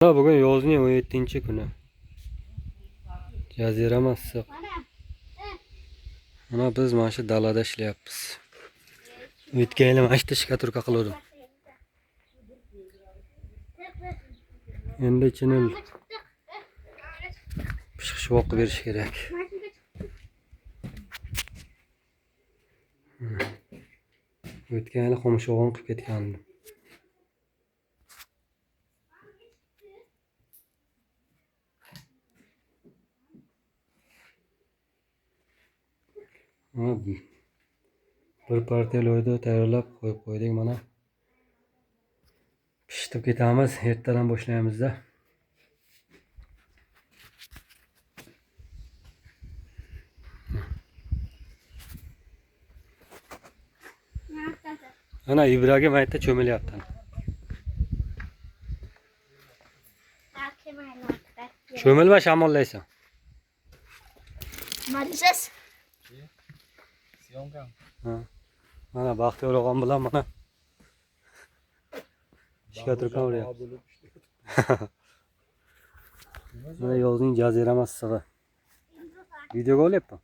Bugün yozning 17-kuni. Jazirama issiq. Mana biz mana shu dalada ishlayapmiz. O'tgan yili mana shu shkaturka qildim. Endi ichini pishqishvoq berish kerak. O'tgan yili xomshog'on qilib ketgandim. Bir partiya loyda tayyorlab qo'yib qo'ydik mana. Pishitib ketamiz, ertadan boshlaymiz-da. Ana Ibragim aytda cho'milyapti. Cho'milma shamollaysan. Malisas. Ha. Mana Baxtiyor og'am bilan mana shkaturka uryapti. Mana yozning jazirama issig'i. Videoga olyapman.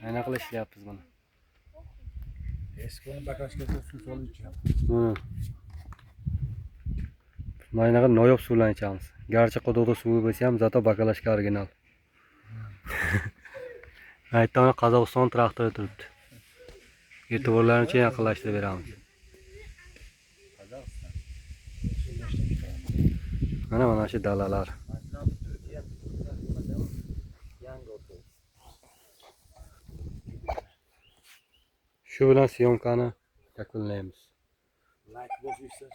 Ayna qilib ishlayapmiz buni. Eski bagajga suv solib ichamiz. Mana noyob suvlarni ichamiz. Garchi quduqda suvi bo'lsa ham, zato bakalashka original. Aytdan Qozog'iston traktori turibdi. E'tiborlarni uchun yaqinlashtirib beramiz. Mana shu dalalar. Shu bilan syomkani yakunlaymiz. Like bosishsa